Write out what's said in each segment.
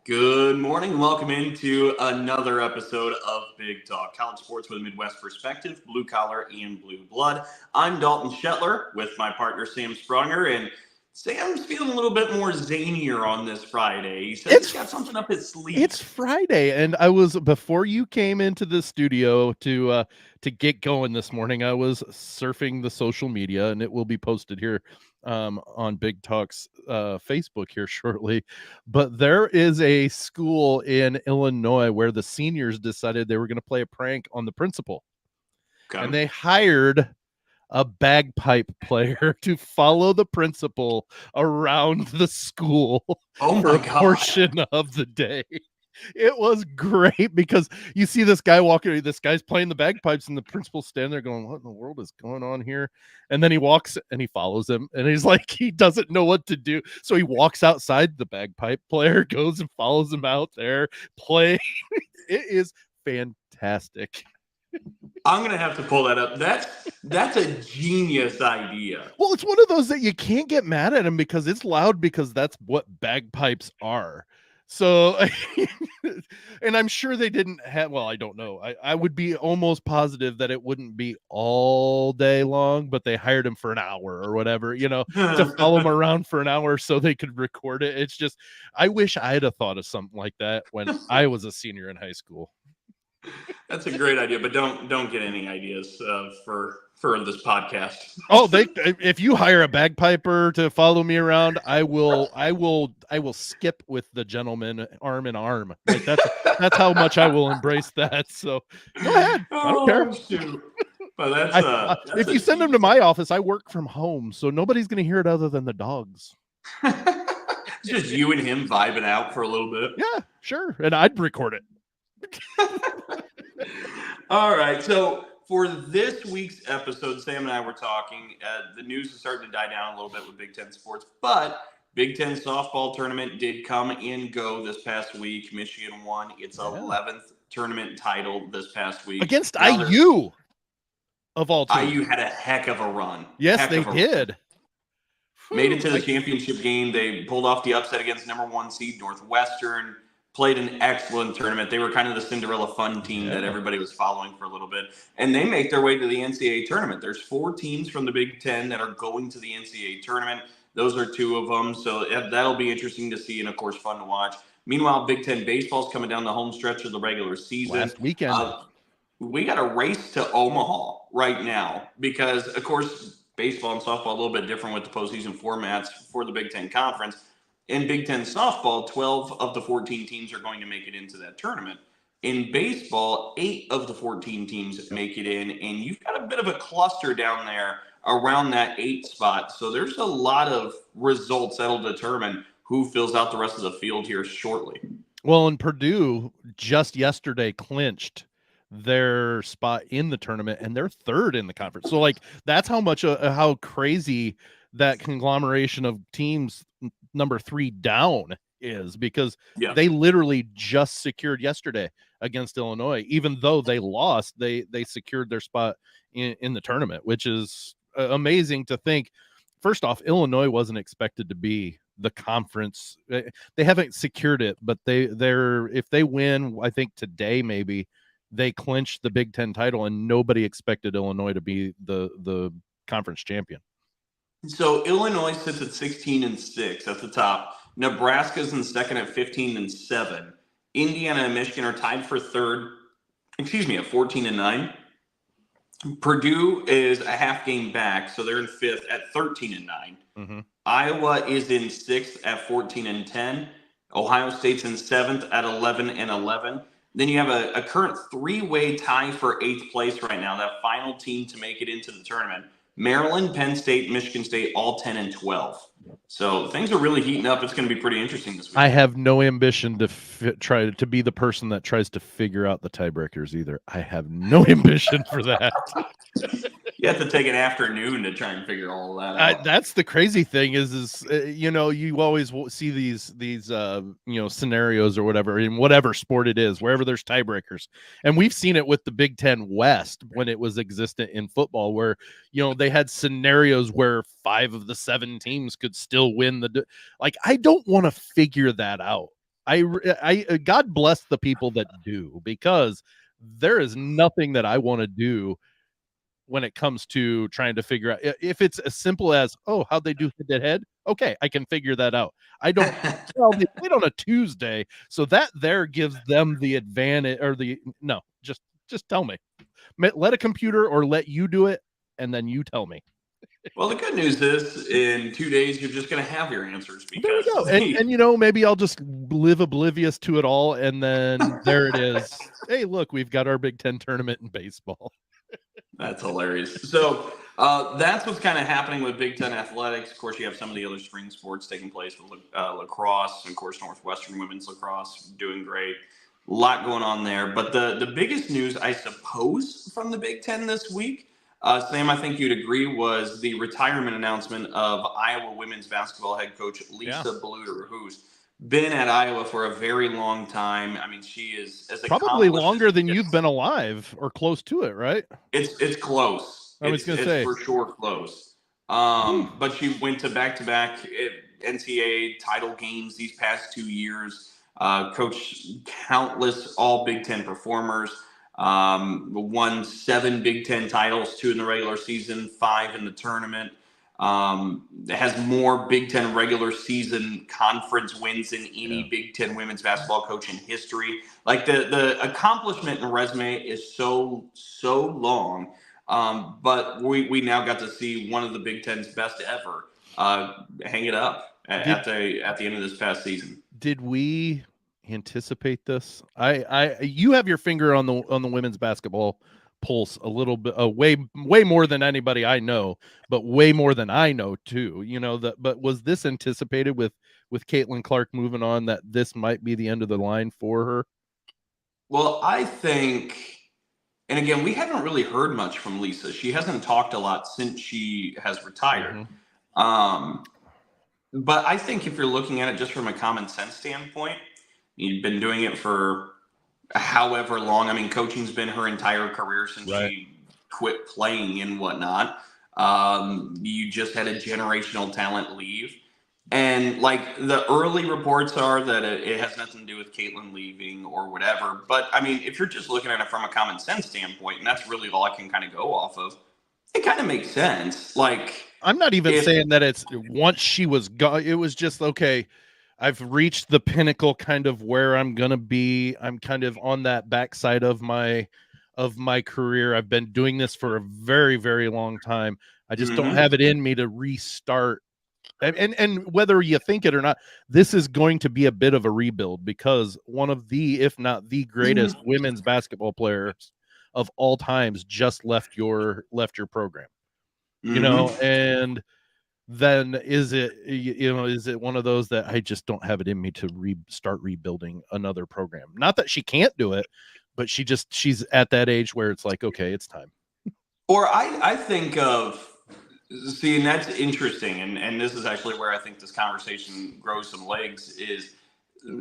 Good morning. Welcome into another episode of Big Talk, college sports with a Midwest perspective, blue collar and blue blood. I'm Dalton Shetler with my partner Sam Sprunger, and Sam's feeling a little bit more zanier on this Friday. He says he's got something up his sleeve. It's Friday, and I was before you came into the studio to get going this morning. I was surfing the social media, and it will be posted here on Big Talk's Facebook here shortly. But there is a school in Illinois where the seniors decided they were going to play a prank on the principal, and they hired a bagpipe player to follow the principal around the school for a portion of the day. It was great because you see this guy walking, this guy's playing the bagpipes, and the principal's standing there going, what in the world is going on here? And then he walks and he follows him, and he's like, he doesn't know what to do. So he walks outside, the bagpipe player goes and follows him out there playing. It is fantastic. I'm gonna have to pull that up. That's a genius idea. Well, it's one of those that you can't get mad at him because it's loud, because that's what bagpipes are. So, and I'm sure they didn't have, well, I don't know. I would be almost positive that it wouldn't be all day long, but they hired him for an hour or whatever, to follow him around for an hour so they could record it. It's just, I wish I'd have thought of something like that when I was a senior in high school. That's a great idea, but don't get any ideas for this podcast. Oh, if you hire a bagpiper to follow me around, I will skip with the gentleman arm in arm. Like that's how much I will embrace that. So go ahead. I don't care. Shoot. But that's if you send them to my office, I work from home, so nobody's going to hear it other than the dogs. It's just you and him vibing out for a little bit. Yeah, sure. And I'd record it. All right. So for this week's episode, Sam and I were talking. The news is starting to die down a little bit with Big Ten sports, but Big Ten softball tournament did come and go this past week. Michigan won its 11th tournament title this past week against IU. Of all teams, IU had a heck of a run. Yes, they did. Made it to the championship game. They pulled off the upset against number 1 seed Northwestern. Played an excellent tournament. They were kind of the Cinderella fun team that everybody was following for a little bit. And they make their way to the NCAA tournament. There's 4 teams from the Big Ten that are going to the NCAA tournament. Those are 2 of them. So that'll be interesting to see and, of course, fun to watch. Meanwhile, Big Ten baseball's coming down the home stretch of the regular season. Last weekend. We got a race to Omaha right now because, of course, baseball and softball a little bit different with the postseason formats for the Big Ten Conference. In Big Ten softball, 12 of the 14 teams are going to make it into that tournament. In baseball, 8 of the 14 teams make it in, and you've got a bit of a cluster down there around that 8 spot. So there's a lot of results that'll determine who fills out the rest of the field here shortly. Well, and Purdue just yesterday clinched their spot in the tournament, and they're 3rd in the conference. So, like, that's how much how crazy that conglomeration of teams number 3 down is, because they literally just secured yesterday against Illinois. Even though they lost, they secured their spot in the tournament, which is amazing to think. First off, Illinois wasn't expected to be the conference. They haven't secured it, but they're if they win, I think today maybe, they clinched the Big Ten title, and nobody expected Illinois to be the conference champion. So Illinois sits at 16-6 at the top. Nebraska's in second at 15-7. Indiana and Michigan are tied for third. At 14-9. Purdue is a half game back, so they're in 5th at 13-9. Mm-hmm. Iowa is in 6th at 14-10. Ohio State's in 7th at 11-11. Then you have a current 3-way tie for 8th place right now, that final team to make it into the tournament. Maryland, Penn State, Michigan State, all 10-12. So things are really heating up. It's going to be pretty interesting this week. I have no ambition to try to be the person that tries to figure out the tiebreakers either. I have no ambition for that. You have to take an afternoon to try and figure all that out. That's the crazy thing is you always see these scenarios or whatever in whatever sport it is, wherever there's tiebreakers. And we've seen it with the Big Ten West when it was existent in football, where, they had scenarios where 5 of the 7 teams could still win I don't want to figure that out. God bless the people that do, because there is nothing that I want to do when it comes to trying to figure out if it's as simple as, oh, how'd they do head-to-head? Okay, I can figure that out. I don't Well, they played on a Tuesday, so that there gives them the advantage, or no, just tell me. Let a computer or let you do it, and then you tell me. Well, the good news is in 2 days, you're just going to have your answers There we because go. And maybe I'll just live oblivious to it all, and then there it is. Hey, look, we've got our Big Ten tournament in baseball. That's hilarious. So that's what's kind of happening with Big Ten athletics. Of course, you have some of the other spring sports taking place with lacrosse, and of course, Northwestern women's lacrosse doing great. A lot going on there. But the biggest news, I suppose, from the Big Ten this week, Sam, I think you'd agree, was the retirement announcement of Iowa women's basketball head coach Lisa Bluder, who's been at Iowa for a very long time. I mean, she is as probably accomplished longer than you've been alive, or close to it, right? It's close. I was going to say, for sure close. But she went to back-to-back NCAA title games these past 2 years. Coached countless all Big Ten performers. Won 7 Big Ten titles, 2 in the regular season, 5 in the tournament. Has more Big Ten regular season conference wins than any Big Ten women's basketball coach in history. Like the accomplishment and resume is so long. But we now got to see one of the Big Ten's best ever hang it up at the end of this past season. Did we anticipate this? You have your finger on the women's basketball pulse a little bit, way more than anybody I know, but way more than I know too. But was this anticipated with Caitlin Clark moving on, that this might be the end of the line for her? Well, I think, and again, we haven't really heard much from Lisa. She hasn't talked a lot since she has retired. Mm-hmm. But I think if you're looking at it just from a common sense standpoint, you've been doing it for however long. I mean, coaching's been her entire career since she quit playing and whatnot. You just had a generational talent leave. And like the early reports are that it has nothing to do with Caitlin leaving or whatever. But I mean, if you're just looking at it from a common sense standpoint, and that's really all I can kind of go off of, it kind of makes sense. Like, I'm not even saying that it's once she was gone, it was just, okay, I've reached the pinnacle kind of where I'm going to be. I'm kind of on that backside of my career. I've been doing this for a very, very long time. I just don't have it in me to restart. And whether you think it or not, this is going to be a bit of a rebuild, because one of the, if not the greatest women's basketball players of all times just left your program. And then is it one of those that I just don't have it in me to start rebuilding another program? Not that she can't do it, but she's at that age where it's like, okay, it's time. Or I think of, see, and that's interesting, and this is actually where I think this conversation grows some legs, is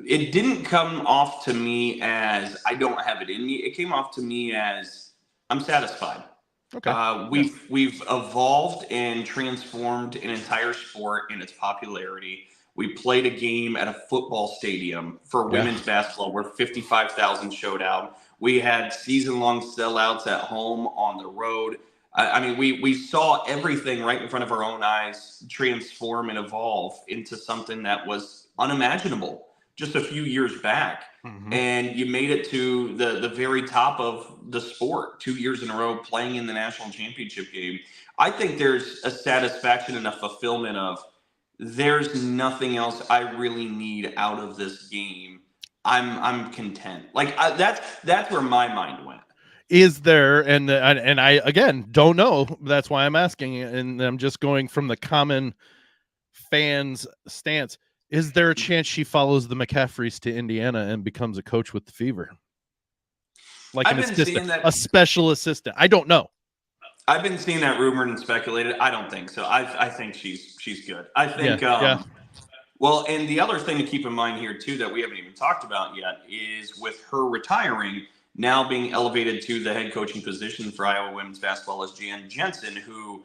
it didn't come off to me as I don't have it in me. It came off to me as I'm satisfied. Okay. We've evolved and transformed an entire sport in its popularity. We played a game at a football stadium for women's basketball where 55,000 showed out. We had season-long sellouts at home, on the road. I mean, we saw everything right in front of our own eyes transform and evolve into something that was unimaginable just a few years back. Mm-hmm. And you made it to the very top of the sport 2 years in a row, playing in the national championship game. I think there's a satisfaction and a fulfillment of, there's nothing else I really need out of this game. I'm content. Like that's where my mind went. Is there, and I again don't know, that's why I'm asking, and I'm just going from the common fans stance. Is there a chance she follows the McCaffreys to Indiana and becomes a coach with the Fever? Like an assistant, a special assistant. I don't know. I've been seeing that rumored and speculated. I don't think so. I think she's good. I think well, and the other thing to keep in mind here too that we haven't even talked about yet is, with her retiring, now being elevated to the head coaching position for Iowa women's basketball is Jan Jensen, who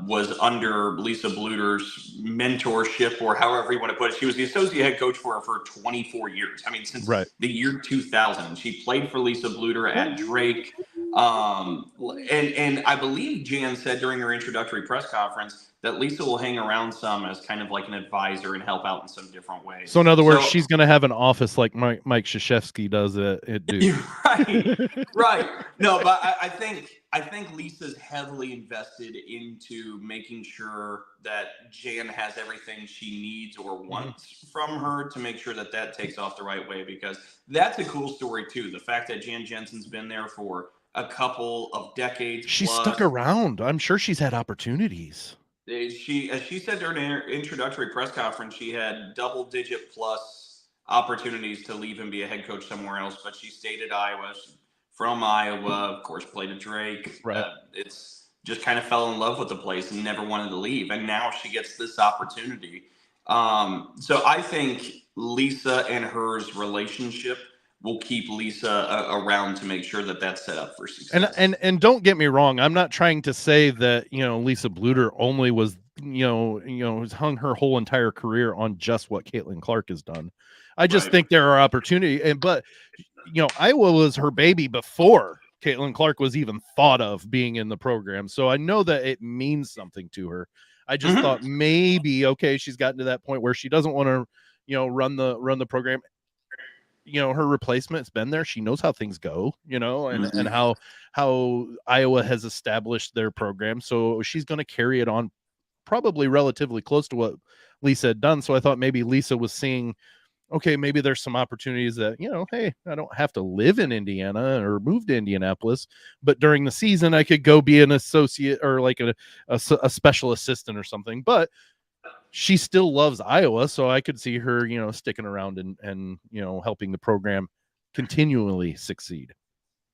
was under Lisa Bluter's mentorship, or however you want to put it. She was the associate head coach for her for 24 years. I mean, since Right. the year 2000. She played for Lisa Bluter at Drake. And I believe Jan said during her introductory press conference that Lisa will hang around some as kind of like an advisor and help out in some different ways. So in other words, she's going to have an office like Mike Krzyzewski does at Duke. Right. No, but I think Lisa's heavily invested into making sure that Jan has everything she needs or wants from her to make sure that takes off the right way, because that's a cool story too. The fact that Jan Jensen's been there for a couple of decades. She's plus. Stuck around. I'm sure she's had opportunities. As she said during her introductory press conference, she had double-digit plus opportunities to leave and be a head coach somewhere else, but she stayed at Iowa. She's from Iowa, of course, played at Drake. Right. It's just kind of fell in love with the place and never wanted to leave, and now she gets this opportunity. So I think Lisa and hers relationship will keep Lisa around to make sure that that's set up for success. And don't get me wrong, I'm not trying to say that Lisa Bluter only was has hung her whole entire career on just what Caitlin Clark has done. I just think there are opportunities, but Iowa was her baby before Caitlin Clark was even thought of being in the program, so I know that it means something to her. I just thought maybe she's gotten to that point where she doesn't want to run the program. Her replacement's been there. She knows how things go, and how Iowa has established their program. So she's going to carry it on probably relatively close to what Lisa had done. So I thought maybe Lisa was seeing, maybe there's some opportunities that, hey, I don't have to live in Indiana or move to Indianapolis, but during the season I could go be an associate or like a special assistant or something. But she still loves Iowa, so I could see her, sticking around and helping the program continually succeed.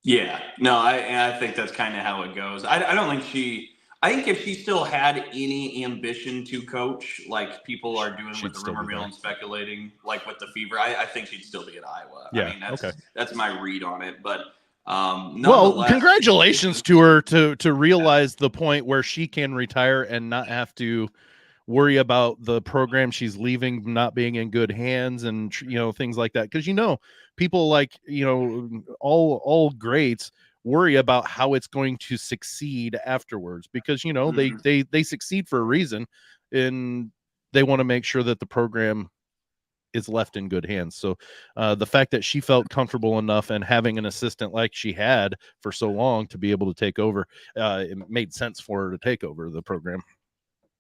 Yeah, no, I think that's kind of how it goes. I don't think I think if she still had any ambition to coach, like people are doing with the rumor mill and speculating, like with the Fever, I think she'd still be at Iowa. Yeah, I mean, that's my read on it. But well, congratulations to her to realize the point where she can retire and not have to worry about the program she's leaving not being in good hands and things like that, because people like all greats worry about how it's going to succeed afterwards, because they succeed for a reason, and they want to make sure that the program is left in good hands. So the fact that she felt comfortable enough and having an assistant like she had for so long to be able to take over, it made sense for her to take over the program.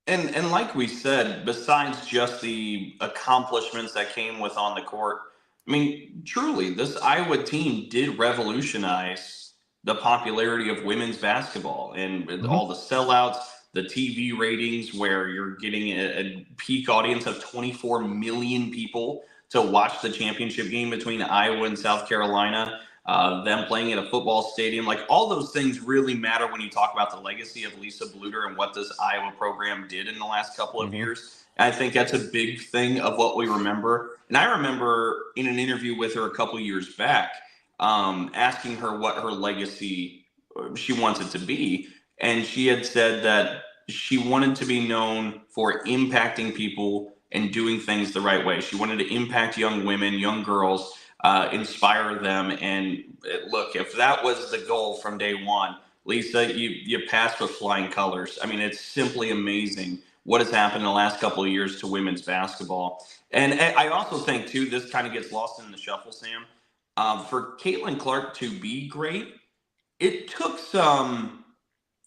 And like we said, besides just the accomplishments that came with on the court, I mean, truly, this Iowa team did revolutionize the popularity of women's basketball, and all the sellouts, the TV ratings, where you're getting a peak audience of 24 million people to watch the championship game between Iowa and South Carolina. Them playing at a football stadium, like all those things really matter when you talk about the legacy of Lisa Bluter and what this Iowa program did in the last couple of years. And I think that's a big thing of what we remember. And I remember in an interview with her a couple years back, asking her what her legacy she wants it to be. And she had said that she wanted to be known for impacting people and doing things the right way. She wanted to impact young women, young girls, inspire them. And look, if that was the goal from day one, Lisa, you passed with flying colors. I mean, it's simply amazing what has happened in the last couple of years to women's basketball. And I also think, too, this kind of gets lost in the shuffle, Sam. For Caitlin Clark to be great, it took some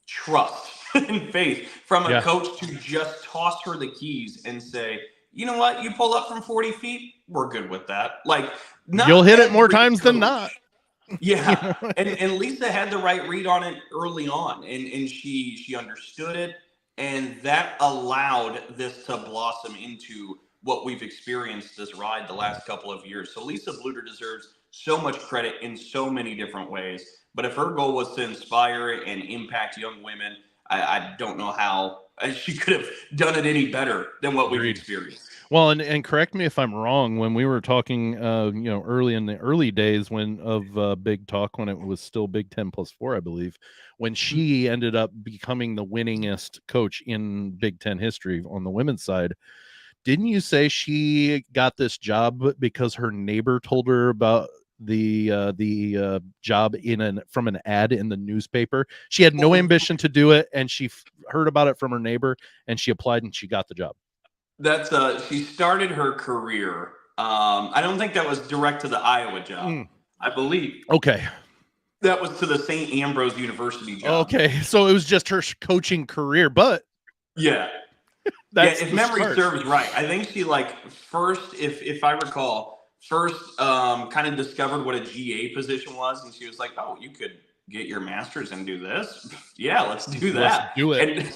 trust and faith from a coach to just toss her the keys and say, you know what, you pull up from 40 feet, we're good with that. Like, you'll hit it more times than not. Yeah. And Lisa had the right read on it early on, and she understood it, and that allowed this to blossom into what we've experienced this ride the last couple of years. So Lisa Bluter deserves so much credit in so many different ways. But if her goal was to inspire and impact young women, I don't know how she could have done it any better than what we've Agreed. experienced. Well, and correct me if I'm wrong. When we were talking, early in the early days of Big Talk, when it was still Big 10+4, I believe, when she ended up becoming the winningest coach in Big 10 history on the women's side, didn't you say she got this job because her neighbor told her about the job from an ad in the newspaper? She had no ambition to do it, and she heard about it from her neighbor, and she applied and she got the job. That's she started her career. I don't think that was direct to the Iowa job. I believe. Okay. That was to the St. Ambrose University job. Okay, so it was just her coaching career, but yeah, that's if memory serves right, I think she first, if I recall, kind of discovered what a GA position was, and she was like, "Oh, you could get your master's and do this? Yeah, let's do that. Let's do it."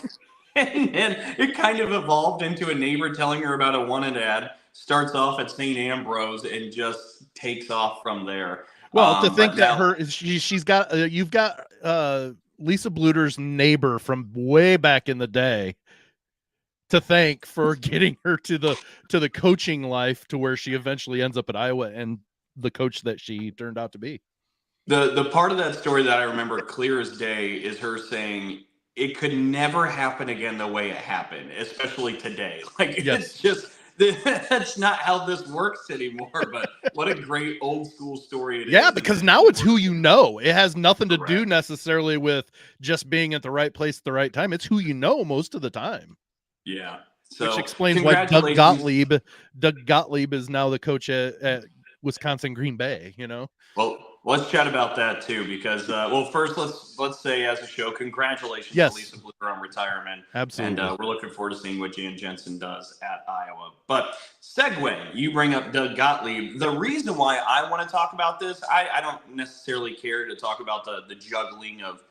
And then it kind of evolved into a neighbor telling her about a wanted ad. Starts off at St. Ambrose and just takes off from there. Well, to think that she's got you've got Lisa Bluter's neighbor from way back in the day to thank for getting her to the coaching life, to where she eventually ends up at Iowa and the coach that she turned out to be. The part of that story that I remember clear as day is her saying it could never happen again the way it happened, especially today. It's just, that's not how this works anymore. But what a great old school story it is. Yeah, because now it's who you know. It has nothing to do necessarily with just being at the right place at the right time. It's who you know most of the time. Yeah. So, which explains why Doug Gottlieb is now the coach at Wisconsin Green Bay, Well, let's chat about that too, because first let's say as a show, congratulations to Lisa Bluter on retirement. Absolutely. And we're looking forward to seeing what Jan Jensen does at Iowa. But segue, you bring up Doug Gottlieb. The reason why I want to talk about this, I don't necessarily care to talk about the juggling of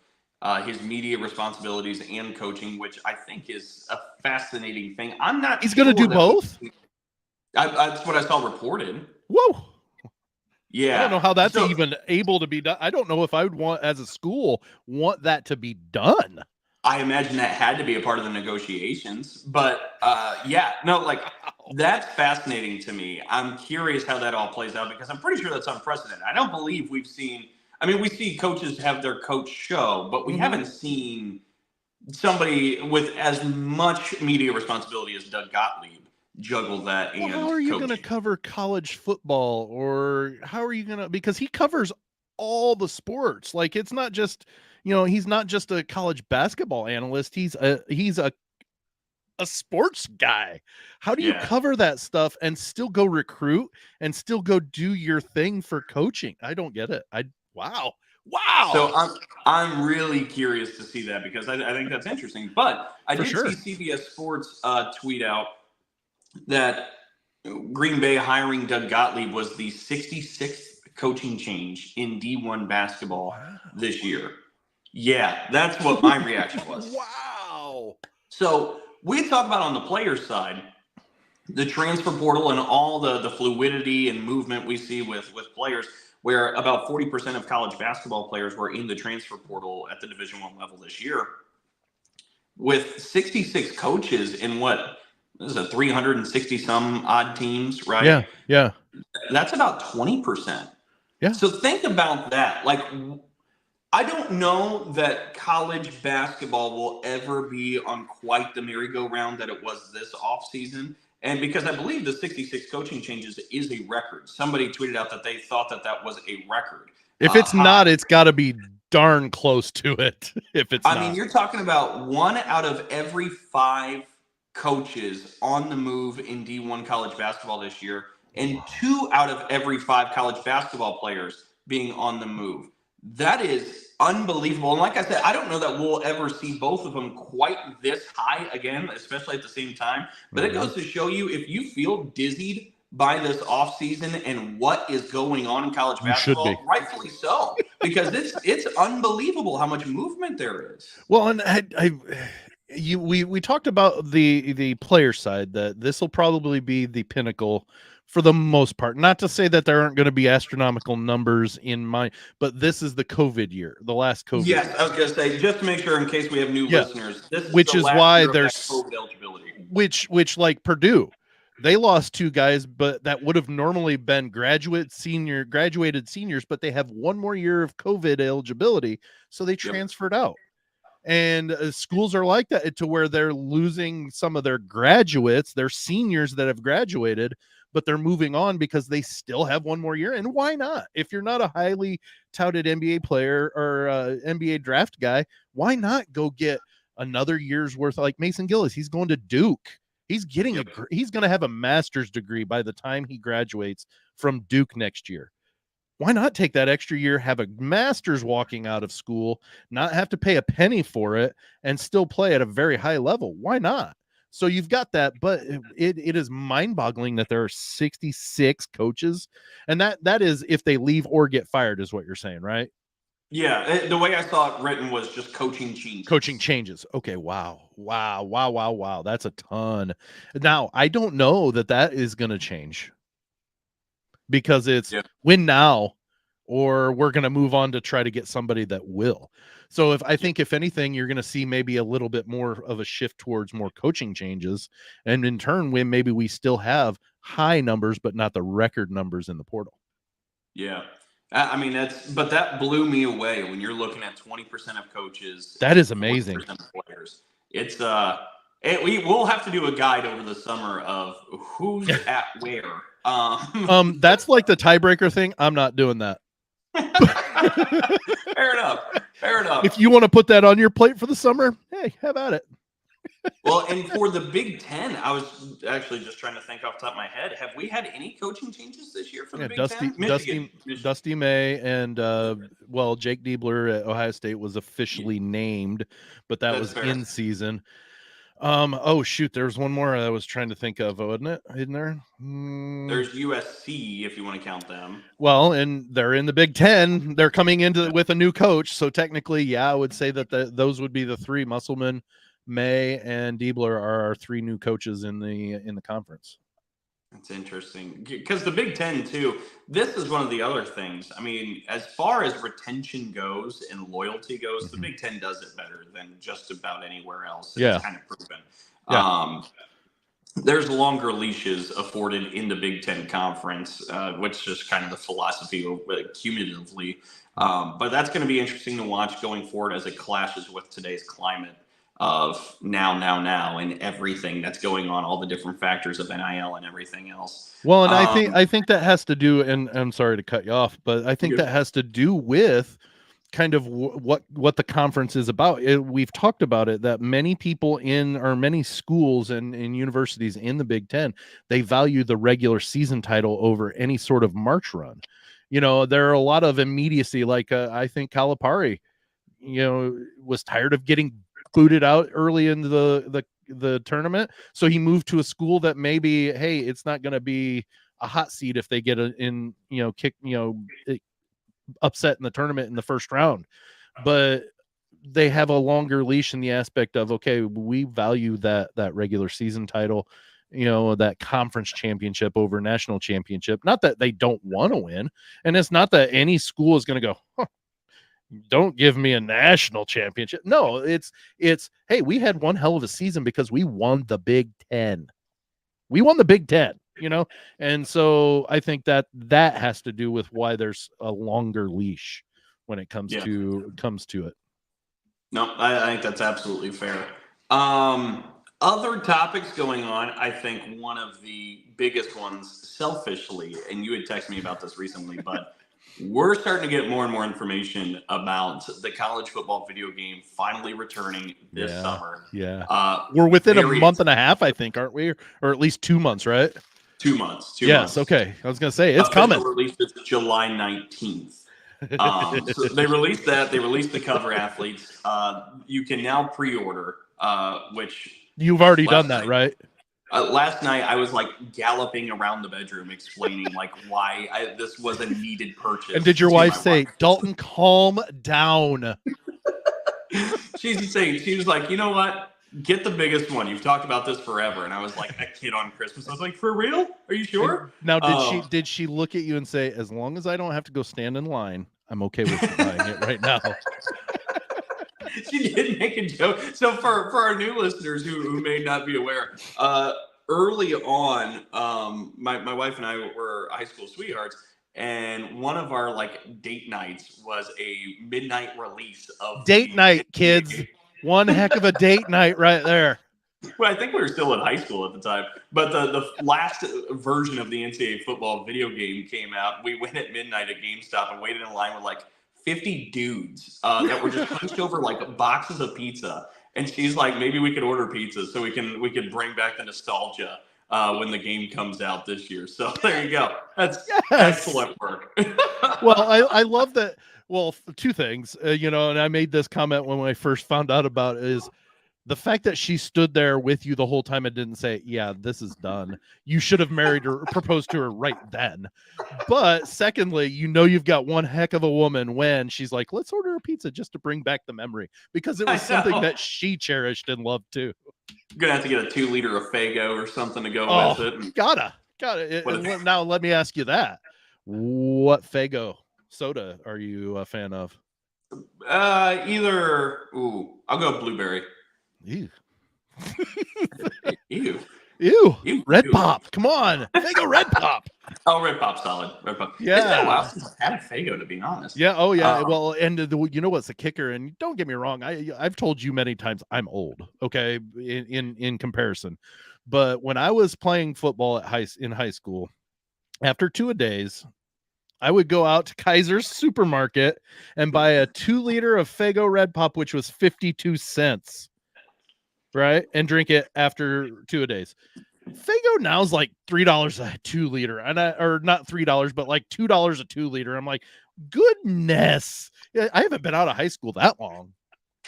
his media responsibilities and coaching, which I think is a fascinating thing. I'm not. He's going to do both. That's what I saw reported. Whoa. Yeah. I don't know how that's even able to be done. I don't know if I would want, as a school, want that to be done. I imagine that had to be a part of the negotiations, but that's fascinating to me. I'm curious how that all plays out, because I'm pretty sure that's unprecedented. I don't believe we've seen, we see coaches have their coach show, but we haven't seen somebody with as much media responsibility as Doug Gottlieb juggle that. Well, how are you going to cover college football, or how are you going to, because he covers all the sports. It's not just, he's not just a college basketball analyst. He's a sports guy. How do you cover that stuff and still go recruit and still go do your thing for coaching? I don't get it. Wow. So I'm really curious to see that, because I think that's interesting. But I did see CBS Sports tweet out that Green Bay hiring Doug Gottlieb was the 66th coaching change in D1 basketball this year. Yeah, that's what my reaction was. Wow. So we talk about, on the players' side, the transfer portal and all the fluidity and movement we see with players, where about 40% of college basketball players were in the transfer portal at the Division I level this year. With 66 coaches in this is a 360 some odd teams, right? Yeah. That's about 20%. Yeah. So think about that. I don't know that college basketball will ever be on quite the merry-go-round that it was this offseason. And because I believe the 66 coaching changes is a record. Somebody tweeted out that they thought that was a record. If it's not, it's got to be darn close to it. If it's not. You're talking about 1 out of every 5 coaches on the move in D1 college basketball this year, and 2 out of every 5 college basketball players being on the move. That is unbelievable. And like I said, I don't know that we'll ever see both of them quite this high again, especially at the same time. But it goes to show you, if you feel dizzied by this offseason and what is going on in college basketball, rightfully so, because it's unbelievable how much movement there is. Well, and we talked about the player side, that this will probably be the pinnacle for the most part. Not to say that there aren't going to be astronomical numbers in mind, but this is the COVID year, the last COVID Yes, year. I was going to say, just to make sure, in case we have new Yeah, listeners, this is which the is last why year of that there's COVID eligibility. which like Purdue, they lost 2 guys, but that would have normally been graduated seniors, but they have 1 more year of COVID eligibility, so they Yep. transferred out. And schools are like that, to where they're losing some of their graduates, their seniors that have graduated, but they're moving on because they still have 1 more year. And why not? If you're not a highly touted NBA player or NBA draft guy, why not go get another year's worth? Like Mason Gillis, he's going to Duke. He's getting Yep. he's going to have a master's degree by the time he graduates from Duke next year. Why not take that extra year, have a master's walking out of school, not have to pay a penny for it, and still play at a very high level? Why not? So you've got that, but it is mind-boggling that there are 66 coaches, and that is if they leave or get fired, is what you're saying, right? Yeah, the way I saw it written was just coaching changes. Coaching changes. Okay, wow. That's a ton. Now, I don't know that is going to change, because it's win now or we're going to move on to try to get somebody that will. So I think if anything, you're going to see maybe a little bit more of a shift towards more coaching changes, and in turn, when maybe we still have high numbers but not the record numbers in the portal. Yeah. I mean, but that blew me away when you're looking at 20% of coaches. That is amazing. 40% of players. It's we'll have to do a guide over the summer of who's at where. That's like the tiebreaker thing. I'm not doing that. Fair enough. If you want to put that on your plate for the summer, hey, have at it. Well, and for the Big Ten, I was actually just trying to think off the top of my head. Have we had any coaching changes this year for the Big Ten? Michigan. Dusty May and Jake Diebler at Ohio State was officially named, but that was in season. Oh shoot, there's one more I was trying to think of, wasn't it? Isn't there? There's USC, if you want to count them. Well, and they're in the Big Ten. They're coming into with a new coach, so technically, yeah, I would say that those would be the 3: Musselman, May, and Diebler are our 3 new coaches in the conference. That's interesting, because the Big Ten too. This is one of the other things. I mean, as far as retention goes and loyalty goes, the Big Ten does it better than just about anywhere else. It's kind of proven. Yeah. There's longer leashes afforded in the Big Ten conference, which is kind of the philosophy cumulatively. But that's going to be interesting to watch going forward as it clashes with today's climate of now, and everything that's going on, all the different factors of NIL and everything else. Well, and I think that has to do, and I'm sorry to cut you off, but I think that has to do with kind of what the conference is about. We've talked about it, that many people many schools and universities in the Big Ten, they value the regular season title over any sort of March run. There are a lot of immediacy, like I think Calipari, was tired of getting booted out early into the tournament, so he moved to a school that maybe, hey, it's not going to be a hot seat if they get upset in the tournament in the first round, but they have a longer leash in the aspect of, okay, we value that regular season title, that conference championship over national championship. Not that they don't want to win, and it's not that any school is going to go, don't give me a national championship. No, it's hey, we had one hell of a season because we won the Big Ten. We won the Big Ten, and so I think that has to do with why there's a longer leash when it comes to it. No, I think that's absolutely fair. Other topics going on, I think one of the biggest ones, selfishly, and you had texted me about this recently, but we're starting to get more and more information about the college football video game finally returning this summer. Yeah. We're within a month and a half, I think, aren't we? Or at least 2 months, right? 2 months. Yes, okay. I was going to say, it's coming. Release is July 19th. So they released that. They released the cover athletes. You can now pre-order, which... You've already done that, right? Last night, I was like galloping around the bedroom explaining like why this was a needed purchase. And did your wife say, Dalton, calm down? She was like, you know what? Get the biggest one. You've talked about this forever. And I was like a kid on Christmas. I was like, for real? Are you sure? Now, did she look at you and say, as long as I don't have to go stand in line, I'm okay with you buying it right now? She did make a joke. So for our new listeners who may not be aware, early on, my wife and I were high school sweethearts. And one of our like date nights was a midnight release of date night, kids. One heck of a date night right there. Well, I think we were still in high school at the time, but the last version of the NCAA football video game came out. We went at midnight at GameStop and waited in line with like 50 dudes that were just hunched over like boxes of pizza. And she's like, maybe we could order pizza so we can bring back the nostalgia when the game comes out this year. So there you go. That's excellent work. Well, I love that. Well, two things, and I made this comment when I first found out about it, is the fact that she stood there with you the whole time and didn't say, yeah, this is done. You should have married her, proposed to her right then. But secondly, you've got one heck of a woman when she's like, let's order a pizza just to bring back the memory, because it was something that she cherished and loved too. You're going to have to get a 2 liter of Faygo or something to go with it. Gotta. Now let me ask you that. What Faygo soda are you a fan of? I'll go blueberry. Ew. Ew. Red Pop. Come on. Faygo Red Pop. Oh, Red Pop's solid. Red Pop. Yeah. It's been a while since I've had a Faygo, to be honest. Yeah. Oh, yeah. Well, and you know what's the kicker? And don't get me wrong. I've told you many times I'm old. Okay. In comparison. But when I was playing football in high school, after 2-a-days, I would go out to Kaiser's supermarket and buy a 2 liter of Faygo Red Pop, which was 52 cents. Right. And drink it after 2-a-days. Faygo now is like $3 a 2 liter, or not $3, but like $2 a 2 liter. I'm like, goodness. I haven't been out of high school that long.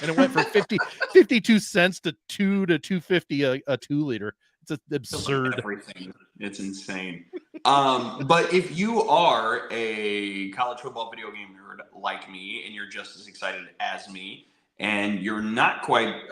And it went from 52 cents to $2 a 2 liter. It's absurd. Everything. It's insane. But if you are a college football video game nerd like me, and you're just as excited as me, and you're not quite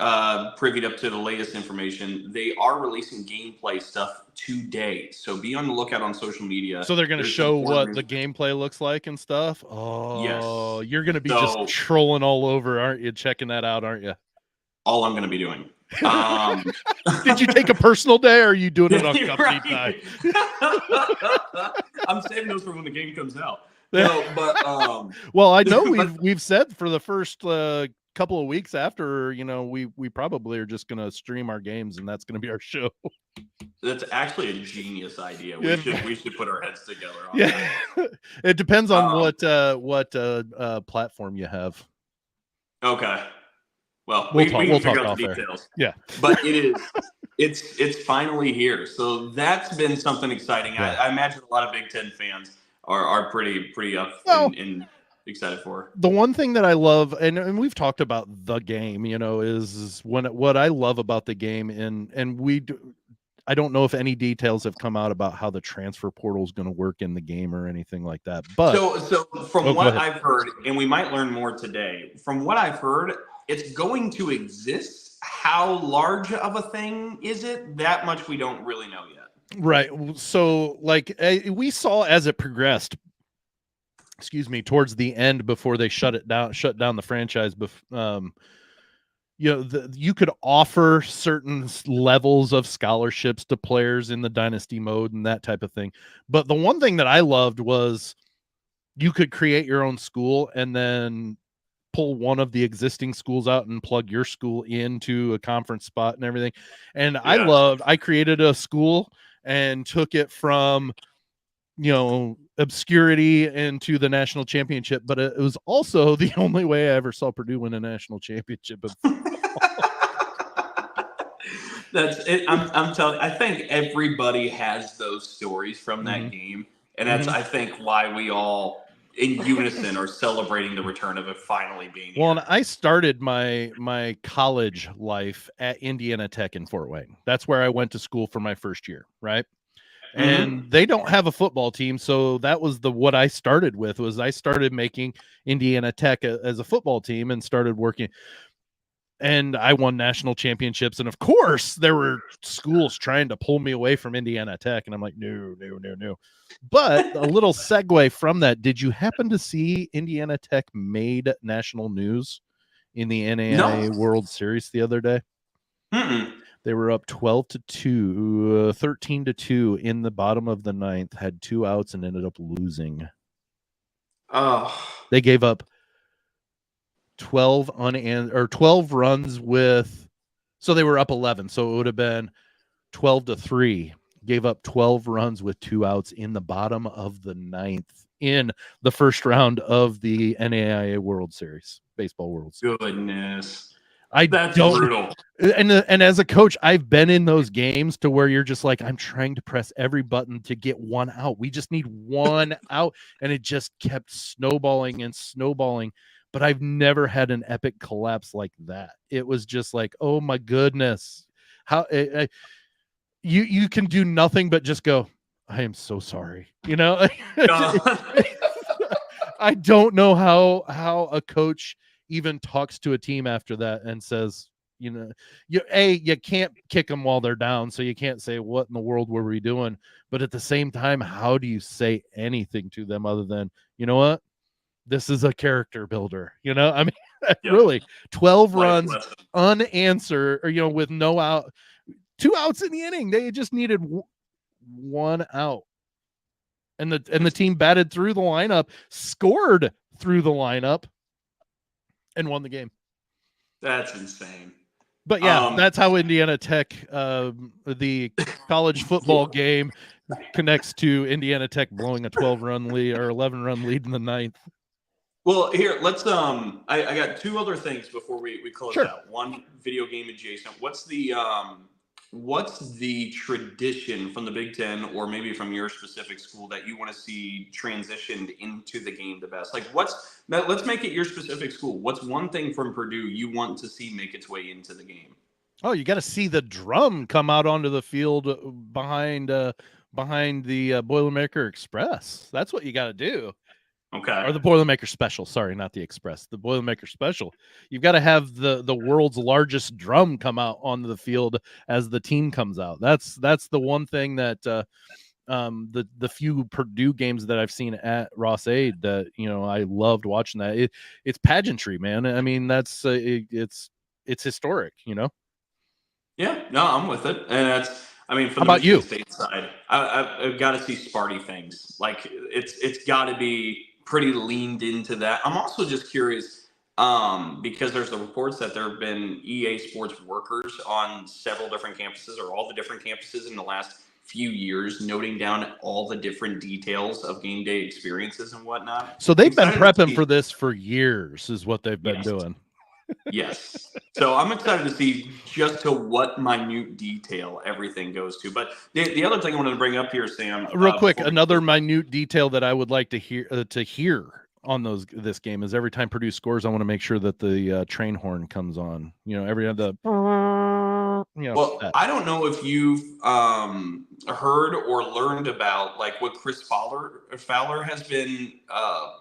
privied up to the latest information, they are releasing gameplay stuff today. So be on the lookout on social media. So they're going to show what the gameplay looks like and stuff? Oh, yes. You're going to be just trolling all over, aren't you? Checking that out, aren't you? All I'm going to be doing. Did you take a personal day, or are you doing it on company time? I'm saving those for when the game comes out. No, but well, I know we've said for the first couple of weeks after, we probably are just going to stream our games, and that's going to be our show. That's actually a genius idea. We should put our heads together on that. It depends on what platform you have. Okay. Well, we'll we talk can figure out the there. details. Yeah. But it's finally here. So that's been something exciting. Yeah. I imagine a lot of Big Ten fans are pretty up and excited for. The one thing that I love, and we've talked about the game, is what I love about the game, and I don't know if any details have come out about how the transfer portal is going to work in the game or anything like that. But so from what I've heard, and we might learn more today, from what I've heard, it's going to exist. How large of a thing is it? That much we don't really know yet. Right. So we saw as it progressed, towards the end, before they shut down the franchise, you could offer certain levels of scholarships to players in the dynasty mode and that type of thing. But the one thing that I loved was you could create your own school and then pull one of the existing schools out and plug your school into a conference spot and everything. And yeah. I created a school and took it from, obscurity into the national championship, but it was also the only way I ever saw Purdue win a national championship. That's it. I'm telling you, I think everybody has those stories from that game. And that's, I think, why we all in unison are celebrating the return of it finally being here. Well, and I started my college life at Indiana Tech in Fort Wayne. That's where I went to school for my first year, right? And they don't have a football team, so that was what I started with. I started making Indiana Tech as a football team and started working. and I won national championships. And of course, there were schools trying to pull me away from Indiana Tech. And I'm like, no. But a little segue from that, did you happen to see Indiana Tech made national news in the NAIA No. World Series the other day? Mm-mm. They were up 12-2, 13-2 in the bottom of the ninth, had 2 outs and ended up losing. Oh. They gave up 12 runs with, so they were up 11. So it would have been 12-3. Gave up 12 runs with 2 outs in the bottom of the ninth in the first round of the NAIA World Series, Baseball World Series. Goodness. I That's don't, brutal. and as a coach, I've been in those games to where you're just like, I'm trying to press every button to get one out. We just need one out. And it just kept snowballing and snowballing. But I've never had an epic collapse like that. It was just like, oh my goodness. How you can do nothing but just go, I am so sorry. You know, I don't know how a coach even talks to a team after that and says, you know, you can't kick them while they're down, so you can't say what in the world were we doing, but at the same time, how do you say anything to them other than, you know what, this is a character builder, you know? I mean, really, 12 runs unanswered, or, you know, with no out, 2 outs in the inning. They just needed 1 out. And the team batted through the lineup, scored through the lineup, and won the game. That's insane. But yeah, that's how Indiana Tech, the college football game, connects to Indiana Tech blowing a 12-run lead or 11-run lead in the ninth. Well, here, let's I got 2 other things before we close Sure. out. One video game adjacent. What's the tradition from the Big Ten, or maybe from your specific school, that you want to see transitioned into the game the best? Like, let's make it your specific school. What's one thing from Purdue you want to see make its way into the game? Oh, you got to see the drum come out onto the field behind the Boilermaker Express. That's what you got to do. Okay. Or the Boilermaker Special. Sorry, not the Express. The Boilermaker Special. You've got to have the world's largest drum come out onto the field as the team comes out. That's the one thing that the few Purdue games that I've seen at Ross Aid that, you know, I loved watching that. It's pageantry, man. I mean, that's it's historic, you know. Yeah, no, I'm with it, and that's. I mean, from How the about you? Michigan State side, I've got to see Sparty things. Like, it's got to be pretty leaned into that. I'm also just curious, because there's the reports that there have been EA Sports workers on several different campuses, or all the different campuses in the last few years, noting down all the different details of game day experiences and whatnot. So they've been prepping for this for years, is what they've been doing. Yes. So I'm excited to see just to what minute detail everything goes to. But the other thing I wanted to bring up here, Sam, real quick, another minute detail that I would like to hear on this game is every time Purdue scores, I want to make sure that the train horn comes on. You know, every the. You know, well, I don't know if you've heard or learned about like what Chris Fowler has been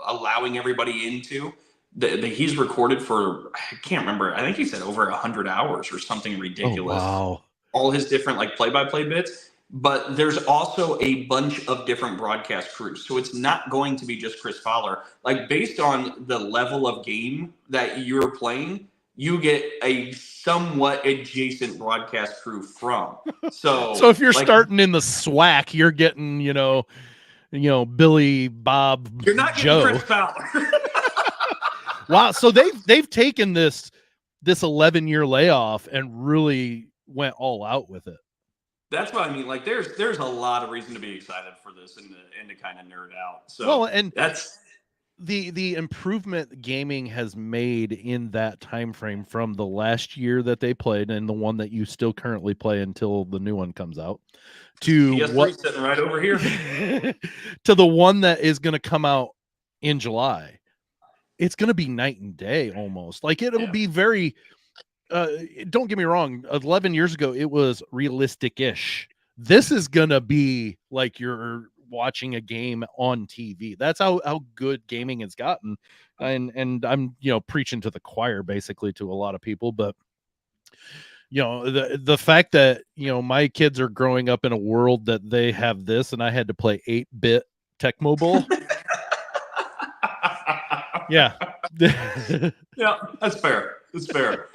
allowing everybody into. He's recorded for, I can't remember, I think he said over 100 hours or something ridiculous. Oh, wow. All his different like play-by-play bits. But there's also a bunch of different broadcast crews. So it's not going to be just Chris Fowler. Like, based on the level of game that you're playing, you get a somewhat adjacent broadcast crew from. So if you're like, starting in the SWAC, you're getting, you know, Billy, Bob, you're not Joe. Chris Fowler. Wow. So they've taken this 11-year layoff and really went all out with it. That's what I mean. Like, there's a lot of reason to be excited for this and to kind of nerd out. So well, and that's the improvement gaming has made in that time frame from the last year that they played and the one that you still currently play until the new one comes out, to PS3 sitting right over here, to the one that is going to come out in July. It's going to be night and day almost. Like, it'll be very, don't get me wrong, 11 years ago, it was realistic-ish. This is going to be like you're watching a game on TV. That's how good gaming has gotten. And I'm, preaching to the choir basically to a lot of people, but The fact that my kids are growing up in a world that they have this, and I had to play 8-bit Tecmo Bowl. Yeah. Yeah, that's fair. That's fair.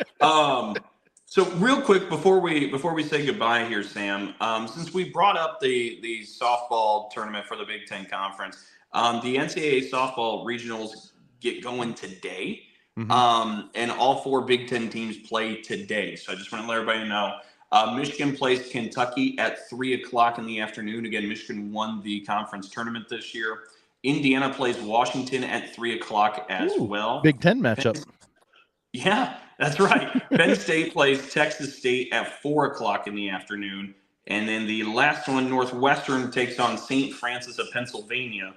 So real quick before we say goodbye here, Sam, since we brought up the softball tournament for the Big Ten Conference, the NCAA softball regionals get going today. And all 4 Big Ten teams play today. So I just want to let everybody know. Michigan plays Kentucky at 3:00 in the afternoon. Again, Michigan won the conference tournament this year. Indiana plays Washington at 3:00 as well. Big Ten matchup. Yeah, that's right. Penn State plays Texas State at 4:00 in the afternoon. And then the last one, Northwestern takes on St. Francis of Pennsylvania.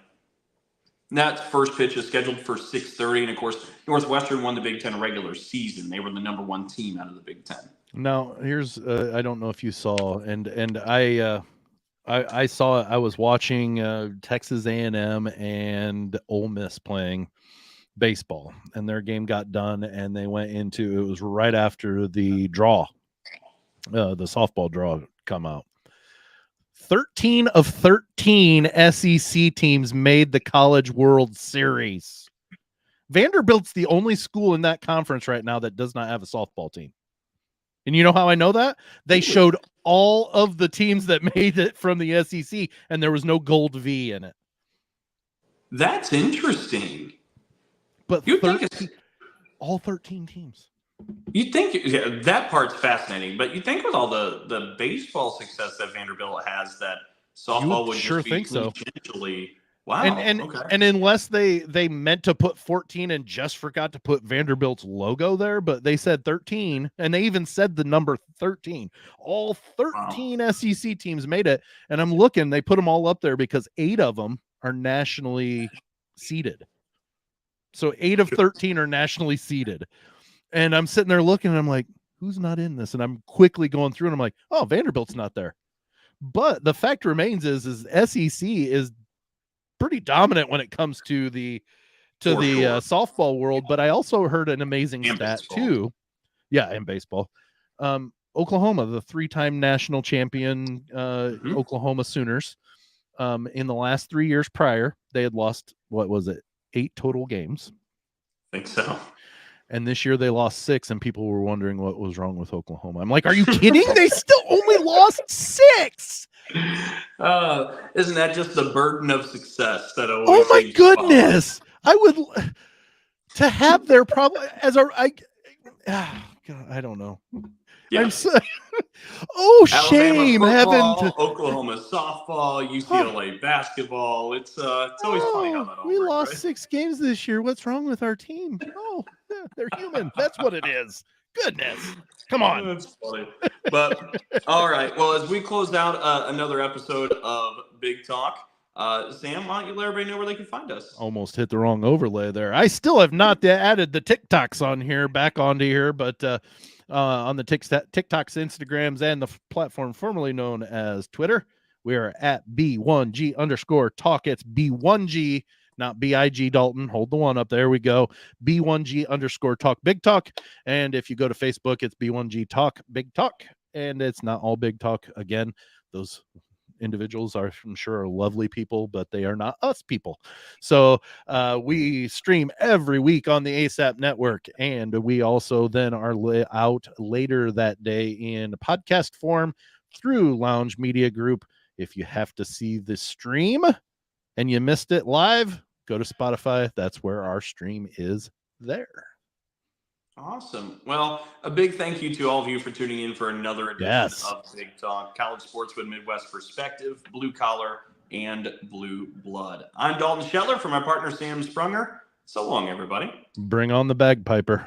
And that first pitch is scheduled for 6:30. And of course, Northwestern won the Big Ten regular season. They were the #1 team out of the Big Ten. Now, here's I don't know if you saw, and I saw I was watching Texas A&M and Ole Miss playing baseball, and their game got done, and they went into, it was right after the draw, the softball draw come out. 13 of 13 SEC teams made the College World Series. Vanderbilt's the only school in that conference right now that does not have a softball team. And you know how I know that? They showed all of the teams that made it from the SEC, and there was no gold V in it. That's interesting. But all 13 teams. You think that part's fascinating, but you think with all the baseball success that Vanderbilt has, that softball would sure just be think so. Wow. And unless they meant to put 14 and just forgot to put Vanderbilt's logo there, but they said 13, and they even said the number 13. All 13 SEC teams made it, and I'm looking, they put them all up there because 8 of them are nationally seeded. So 8 of 13 are nationally seeded. And I'm sitting there looking, and I'm like, who's not in this? And I'm quickly going through, and I'm like, oh, Vanderbilt's not there. But the fact remains is SEC is pretty dominant when it comes to the softball world. But I also heard an amazing stat too. Yeah, in baseball. Oklahoma, the 3-time national champion Oklahoma Sooners, in the last 3 years prior, they had lost, 8 total games. I think so. And this year they lost 6, and people were wondering what was wrong with Oklahoma. I'm like, are you kidding? They still only lost 6. Isn't that just the burden of success that always? Oh my goodness! I would to have their problem as I don't know. Yeah. I'm so, shame football, having to Oklahoma softball, UCLA basketball. It's always funny how that all we works, lost right? 6 games this year. What's wrong with our team? Oh, they're human. That's what it is. Goodness. Come on. That's funny. But all right. Well, as we close out another episode of Big Talk, Sam, why don't you let everybody know where they can find us? Almost hit the wrong overlay there. I still have not added the TikToks back onto here, but on the TikToks, Instagrams, and the platform formerly known as Twitter, we are at B1G_talk. It's B1G, not BIG, Dalton. Hold the one up. There we go. B1G_talk Big Talk. And if you go to Facebook, it's B1G Talk Big Talk. And it's not all Big Talk. Again, those individuals are, I'm sure, are lovely people, but they are not us people. So we stream every week on the ASAP network, and we also then are out later that day in podcast form through Lounge Media Group. If you have to see the stream and you missed it live, go to Spotify. That's where our stream is there. Awesome. Well, a big thank you to all of you for tuning in for another edition of Big Talk, college sports with Midwest perspective, blue collar, and blue blood. I'm Dalton Shetler for my partner, Sam Sprunger. So long, everybody. Bring on the bagpiper.